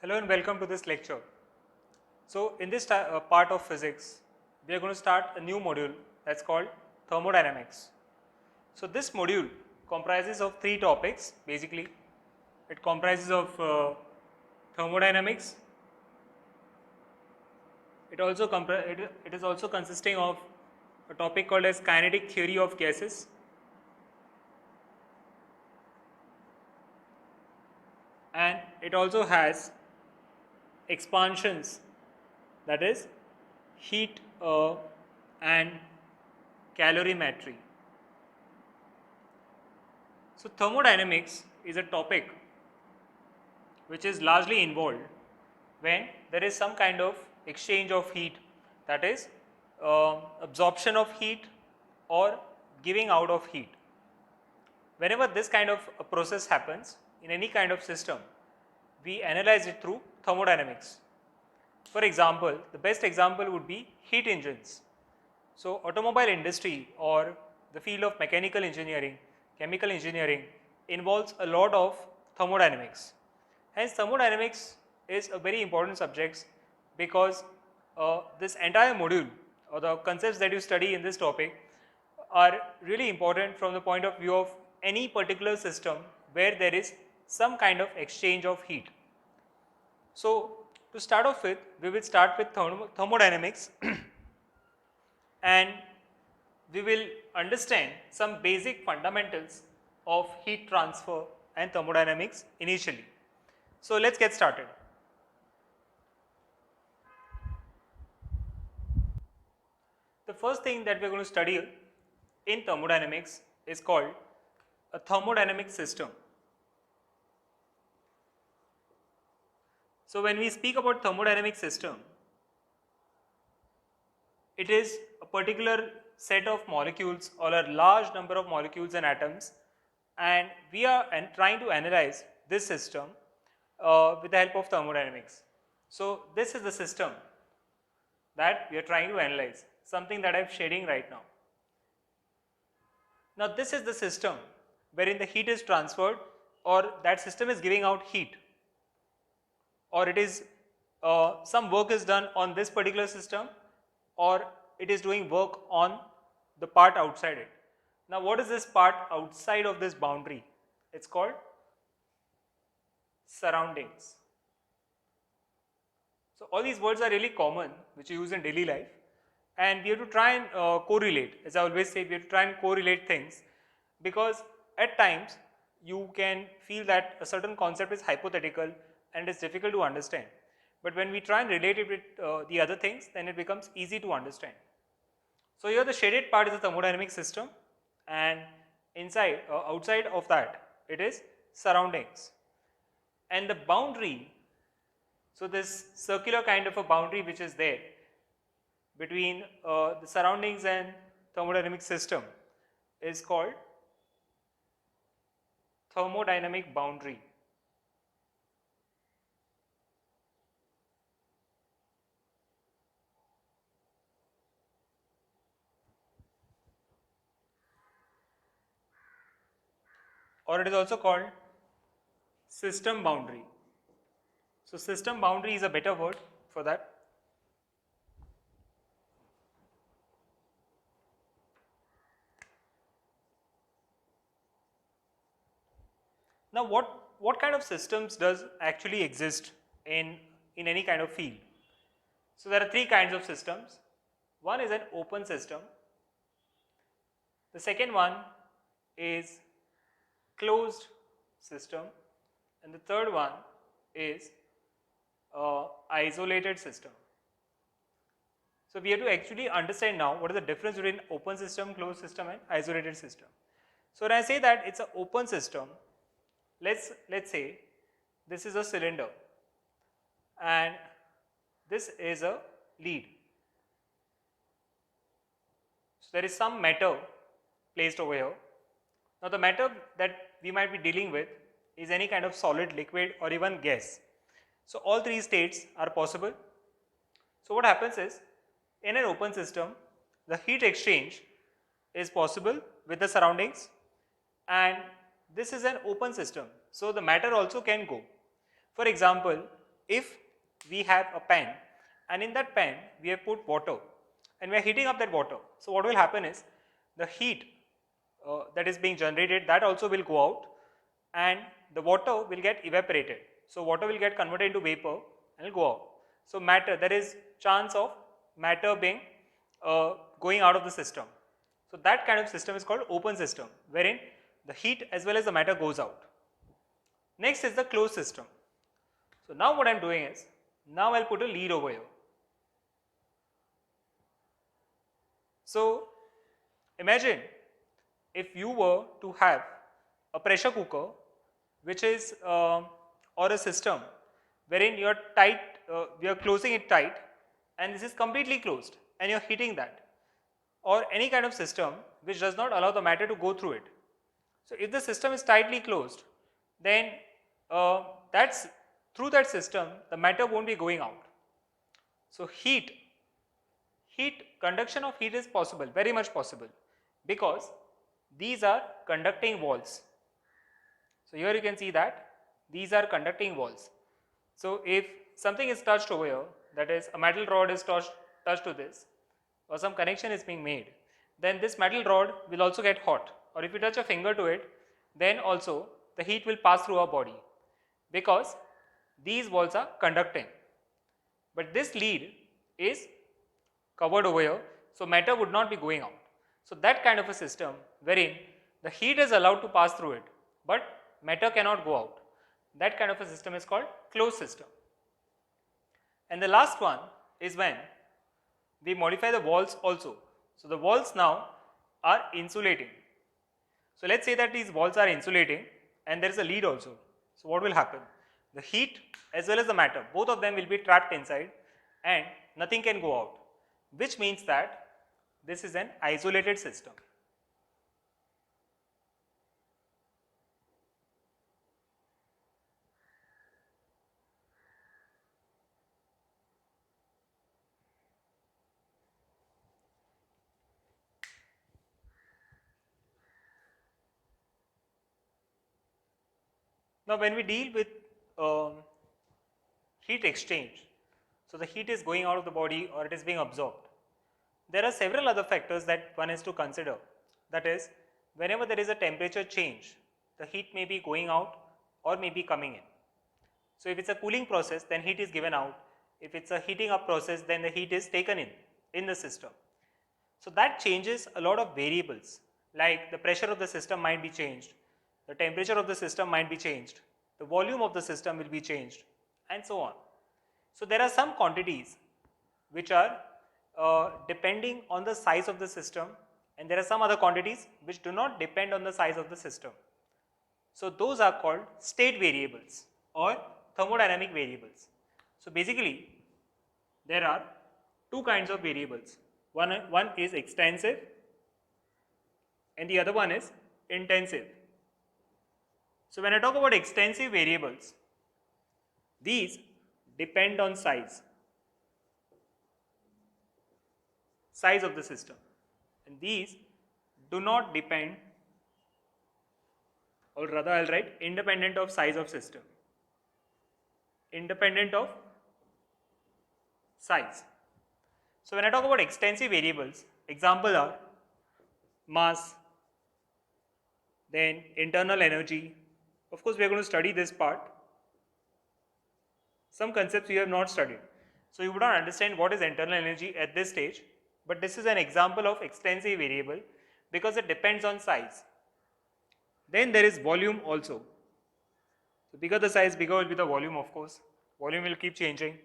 Hello and welcome to this lecture. So in this part of physics, we are going to start a new module that's called thermodynamics. So this module comprises of three topics basically. It comprises of thermodynamics. It is also consisting of a topic called as kinetic theory of gases. And it also has expansions, that is heat and calorimetry. So thermodynamics is a topic which is largely involved when there is some kind of exchange of heat, that is absorption of heat or giving out of heat. Whenever this kind of a process happens in any kind of system, we analyze it through thermodynamics. For example, the best example would be heat engines. So automobile industry or the field of mechanical engineering, chemical engineering involves a lot of thermodynamics. Hence thermodynamics is a very important subject because this entire module or the concepts that you study in this topic are really important from the point of view of any particular system where there is some kind of exchange of heat. So to start off with, we will start with thermodynamics and we will understand some basic fundamentals of heat transfer and thermodynamics initially. So let's get started. The first thing that we are going to study in thermodynamics is called a thermodynamic system. So when we speak about thermodynamic system, it is a particular set of molecules or a large number of molecules and atoms, and we are trying to analyze this system with the help of thermodynamics. So this is the system that we are trying to analyze, something that I am shading right now. Now this is the system wherein the heat is transferred or that system is giving out heat, or it is some work is done on this particular system, or it is doing work on the part outside it. Now what is this part outside of this boundary? It's called surroundings. So all these words are really common which you use in daily life, and we have to try and correlate. As I always say, we have to try and correlate things, because at times you can feel that a certain concept is hypothetical and it's difficult to understand. But when we try and relate it with the other things, then it becomes easy to understand. So here the shaded part is a thermodynamic system, and inside outside of that it is surroundings. And the boundary, so this circular kind of a boundary which is there between the surroundings and thermodynamic system is called thermodynamic boundary. Or it is also called system boundary. So system boundary is a better word for that. Now what kind of systems does actually exist in any kind of field? So there are three kinds of systems. One is an open system. The second one is closed system, and the third one is isolated system. So we have to actually understand now what is the difference between open system, closed system and isolated system. So when I say that it's an open system, let's say this is a cylinder and this is a lead. So there is some matter placed over here. Now the matter that we might be dealing with is any kind of solid, liquid or even gas. So all three states are possible. So what happens is, in an open system, the heat exchange is possible with the surroundings, and this is an open system. So the matter also can go. For example, if we have a pan and in that pan we have put water and we are heating up that water. So what will happen is the heat that is being generated, that also will go out and the water will get evaporated. So water will get converted into vapor and will go out. So matter, there is chance of matter being going out of the system. So that kind of system is called open system, wherein the heat as well as the matter goes out. Next is the closed system. So now what I am doing is, now I will put a lead over here. So imagine if you were to have a pressure cooker which is or a system wherein you are closing it tight and this is completely closed and you are heating that, or any kind of system which does not allow the matter to go through it. So if the system is tightly closed, then that's through that system the matter won't be going out. So conduction of heat is possible, very much possible, because these are conducting walls. So here you can see that these are conducting walls. So if something is touched over here, that is a metal rod is touched to this, or some connection is being made, then this metal rod will also get hot, or if you touch a finger to it, then also the heat will pass through our body, because these walls are conducting. But this lead is covered over here, so matter would not be going out. So that kind of a system wherein the heat is allowed to pass through it, but matter cannot go out, that kind of a system is called closed system. And the last one is when we modify the walls also. So the walls now are insulating. So let's say that these walls are insulating and there is a lead also. So what will happen? The heat as well as the matter, both of them will be trapped inside and nothing can go out, which means that this is an isolated system. Now when we deal with heat exchange, so the heat is going out of the body or it is being absorbed, there are several other factors that one is to consider. That is, whenever there is a temperature change, the heat may be going out or may be coming in. So if it's a cooling process, then heat is given out. If it's a heating up process, then the heat is taken in the system. So that changes a lot of variables, like the pressure of the system might be changed, the temperature of the system might be changed, the volume of the system will be changed, and so on. So there are some quantities which are depending on the size of the system, and there are some other quantities which do not depend on the size of the system. So those are called state variables or thermodynamic variables. So basically there are two kinds of variables. One is extensive and the other one is intensive. So when I talk about extensive variables, these depend on size of the system, and these do not depend, or rather I'll write independent of size of system, independent of size. So when I talk about extensive variables, example are mass, then internal energy. Of course we are going to study this part. Some concepts you have not studied, so you would not understand what is internal energy at this stage, but this is an example of extensive variable because it depends on size. Then there is volume also. So bigger the size, bigger will be the volume, of course. Volume will keep changing.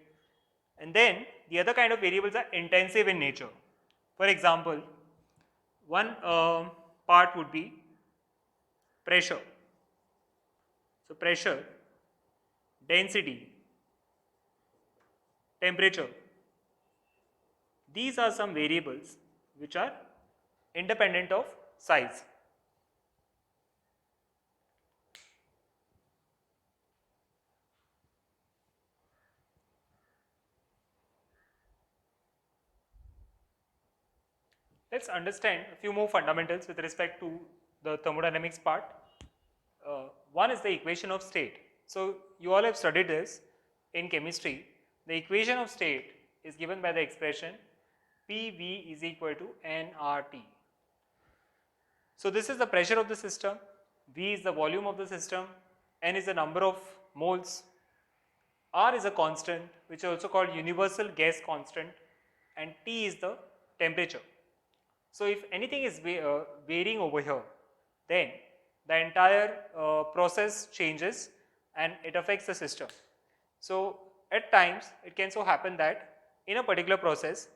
And then the other kind of variables are intensive in nature. For example, one part would be pressure. So pressure, density, temperature. These are some variables which are independent of size. Let's understand a few more fundamentals with respect to the thermodynamics part. One is the equation of state. So you all have studied this in chemistry, the equation of state is given by the expression PV is equal to nRT. So this is the pressure of the system, V is the volume of the system, N is the number of moles, R is a constant which is also called universal gas constant, and T is the temperature. So if anything is varying over here, then the entire process changes and it affects the system. So at times it can so happen that in a particular process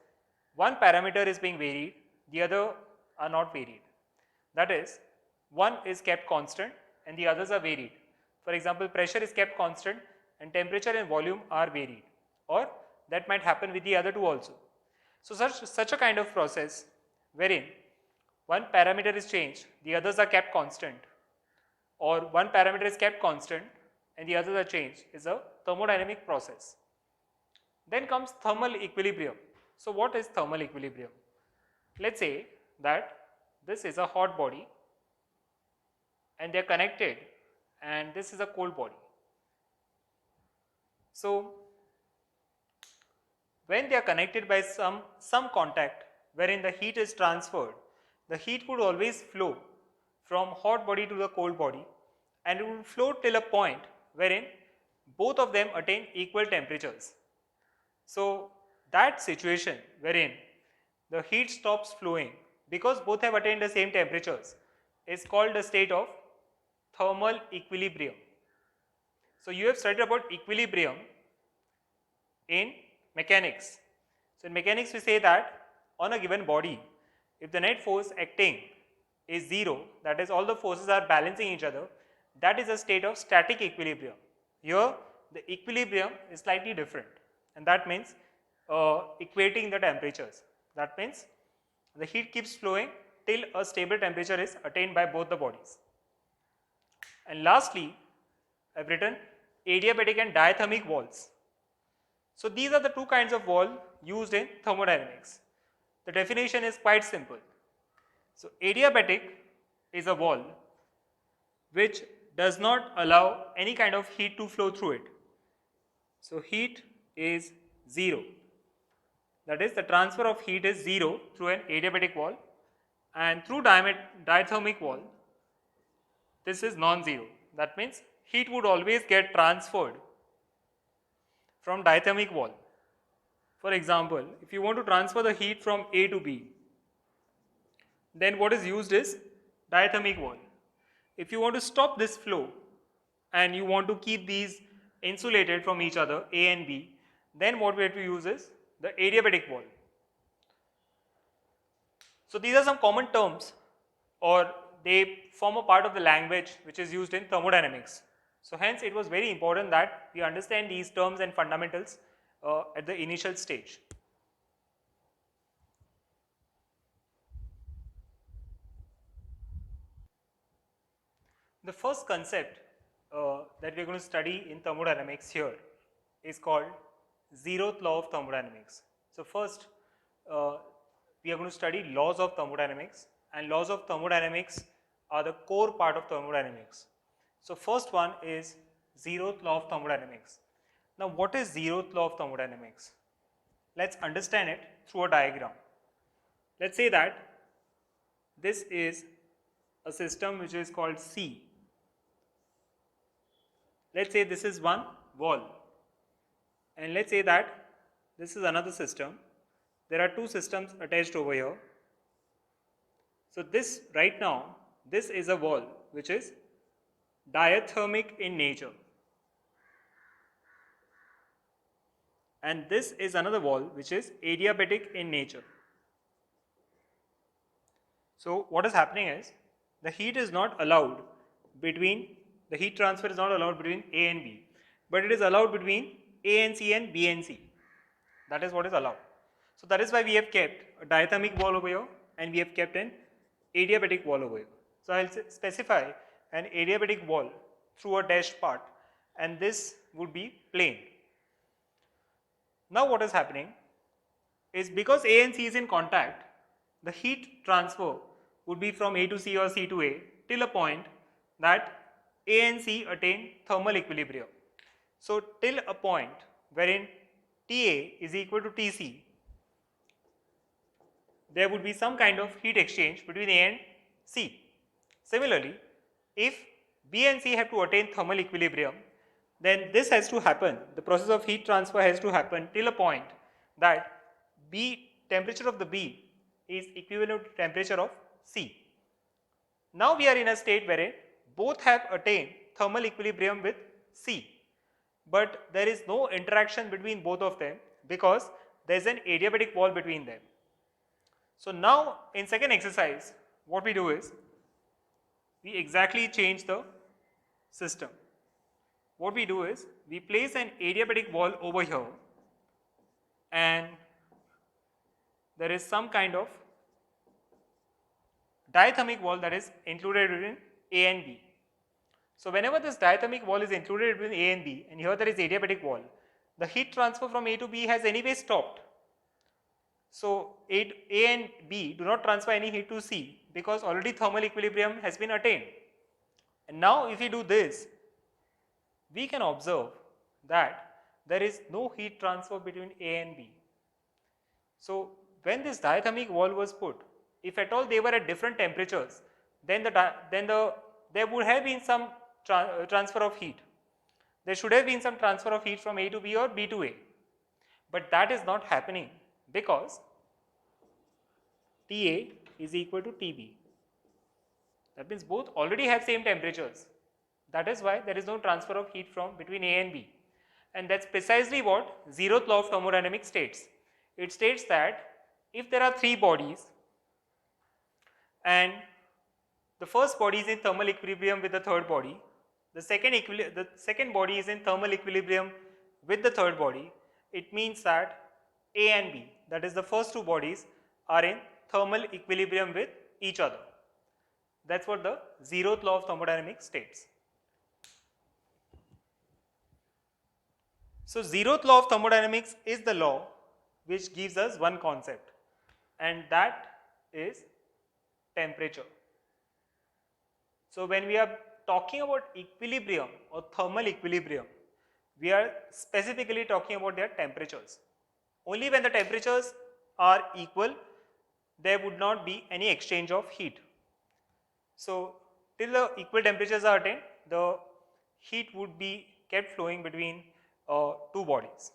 one parameter is being varied, the other are not varied. That is, one is kept constant and the others are varied. For example, pressure is kept constant and temperature and volume are varied, or that might happen with the other two also. So such a kind of process wherein one parameter is changed, the others are kept constant, or one parameter is kept constant and the others are changed, is a thermodynamic process. Then comes thermal equilibrium. So what is thermal equilibrium? Let's say that this is a hot body and they are connected, and this is a cold body. So when they are connected by some contact wherein the heat is transferred, the heat would always flow from hot body to the cold body, and it would flow till a point wherein both of them attain equal temperatures. So that situation wherein the heat stops flowing because both have attained the same temperatures is called a state of thermal equilibrium. So you have studied about equilibrium in mechanics. So in mechanics we say that on a given body, if the net force acting is 0, that is all the forces are balancing each other, that is a state of static equilibrium. Here the equilibrium is slightly different, and that means equating the temperatures. That means the heat keeps flowing till a stable temperature is attained by both the bodies. And lastly, I have written adiabatic and diathermic walls. So these are the two kinds of wall used in thermodynamics. The definition is quite simple. So adiabatic is a wall which does not allow any kind of heat to flow through it. So heat is 0. That is, the transfer of heat is 0 through an adiabatic wall, and through diathermic wall this is non-zero. That means heat would always get transferred from diathermic wall. For example, if you want to transfer the heat from A to B, then what is used is diathermic wall. If you want to stop this flow and you want to keep these insulated from each other, A and B, then what we have to use is the adiabatic wall. So these are some common terms, or they form a part of the language which is used in thermodynamics. So hence it was very important that we understand these terms and fundamentals at the initial stage. The first concept that we are going to study in thermodynamics here is called zeroth law of thermodynamics. So first we are going to study laws of thermodynamics, and laws of thermodynamics are the core part of thermodynamics. So first one is zeroth law of thermodynamics. Now what is zeroth law of thermodynamics? Let's understand it through a diagram. Let's say that this is a system which is called C. Let's say this is one wall, and let's say that this is another system. There are two systems attached over here. So this right now, this is a wall which is diathermic in nature, and this is another wall which is adiabatic in nature. So what is happening is the heat is not allowed between, the heat transfer is not allowed between A and B, but it is allowed between A and C and B and C. That is what is allowed. So that is why we have kept a diathermic wall over here and we have kept an adiabatic wall over here. So I will specify an adiabatic wall through a dashed part, and this would be plane. Now what is happening is, because A and C is in contact, the heat transfer would be from A to C or C to A till a point that A and C attain thermal equilibrium. So till a point wherein TA is equal to Tc, there would be some kind of heat exchange between A and C. Similarly, if B and C have to attain thermal equilibrium, then this has to happen, the process of heat transfer has to happen till a point that temperature of the B is equivalent to temperature of C. Now we are in a state wherein both have attained thermal equilibrium with C, but there is no interaction between both of them because there is an adiabatic wall between them. So now in second exercise, what we do is we exactly change the system. What we do is we place an adiabatic wall over here, and there is some kind of diathermic wall that is included within A and B. So whenever this diathermic wall is included between A and B, and here there is adiabatic wall, the heat transfer from A to B has anyway stopped. So A and B do not transfer any heat to C because already thermal equilibrium has been attained. And now if we do this, we can observe that there is no heat transfer between A and B. So when this diathermic wall was put, if at all they were at different temperatures, then there would have been some transfer of heat. There should have been some transfer of heat from A to B or B to A. But that is not happening because TA is equal to TB. That means both already have same temperatures. That is why there is no transfer of heat from between A and B. And that's precisely what zeroth law of thermodynamics states. It states that if there are three bodies and the first body is in thermal equilibrium with the third body, the second body is in thermal equilibrium with the third body, it means that A and B, that is the first two bodies, are in thermal equilibrium with each other. That's what the zeroth law of thermodynamics states. So zeroth law of thermodynamics is the law which gives us one concept, and that is temperature. So when we are talking about equilibrium or thermal equilibrium, we are specifically talking about their temperatures. Only when the temperatures are equal, there would not be any exchange of heat. So till the equal temperatures are attained, the heat would be kept flowing between two bodies.